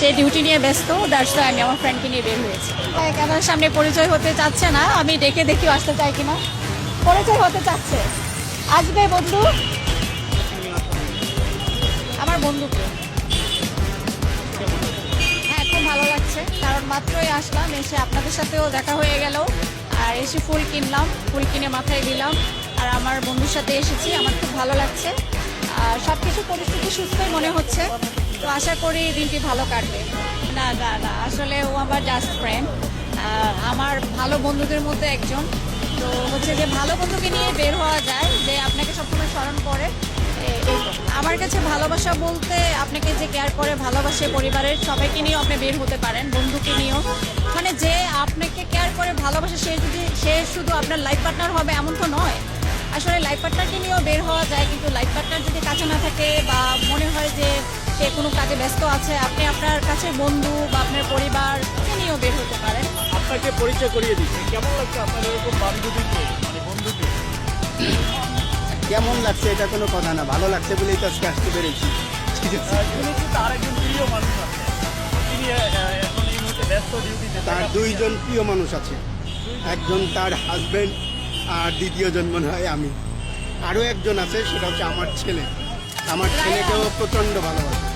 সে duty নিয়ে ব্যস্ত, that's why আমি আমার ফ্রেন্ডকে নিয়ে বের হয়েছি। ক্যামেরার সামনে পরিচয় হতে চাচ্ছে না, আমি ডেকে দেখি আসতে চাই কিনা। পরিচয় হতে চাচ্ছে, আসবে বন্ধু? আমার বন্ধুকে। হ্যাঁ, খুব ভালো লাগছে, কারণ মাত্রই আসলাম, এসে আপনাদের সাথেও দেখা হয়ে গেল, আর এসে ফুল কিনলাম, ফুল কিনে মাথায় দিলাম, আর আমার বন্ধুর সাথে এসেছি, আমার খুব ভালো লাগছে। আর সব কিছু পরিস্থিতি সুস্থই মনে হচ্ছে, তো আশা করি দিনটি ভালো কাটবে। না না না, আসলে ও আমার জাস্ট ফ্রেন্ড, আমার ভালো বন্ধুদের মধ্যে একজন। তো হচ্ছে যে ভালো বন্ধুকে নিয়ে বের হওয়া যায়, যে আপনাকে সবসময় স্মরণ করে। আমার কাছে ভালোবাসা বলতে আপনাকে যে কেয়ার করে ভালোবাসে, পরিবারের সবাইকে নিয়েও আপনি বের হতে পারেন, বন্ধুকে নিয়েও। মানে যে আপনাকে কেয়ার করে ভালোবাসে সে শুধু আপনার লাইফ পার্টনার হবে এমন তো নয়। আসলে লাইফ পার্টনারকে নিয়েও বের হওয়া যায়, কিন্তু লাইফ পার্টনার যদি কাছে না থাকে বা মনে হয় যে সে কোনো কাজে ব্যস্ত আছে, আপনি আপনার কাছে বন্ধু বা আপনার পরিবারকে নিয়েও বের হতে পারেন। আপনাকে পরিচয় করিয়ে দিচ্ছি, কেমন লাগছে আপনার এরকম বান্ধবীকে, মানে বন্ধুকে? কেমন লাগছে এটা কোনো কথা না, ভালো লাগছে বলেই তো আজকে আসতে পেরেছি। ঠিক আছে, শুনেছি তার একজন প্রিয় মানুষ আছে, তিনি এখন এই মুহূর্তে ব্যস্ত ডিউটিতে। তার দুইজন প্রিয় মানুষ আছে, একজন তার হাজবেন্ড আর দ্বিতীয়জন মনে হয় আমি। আরও একজন আছে, সেটা হচ্ছে আমার ছেলে। আমার ছেলেকেও প্রচণ্ড ভালোবাসে।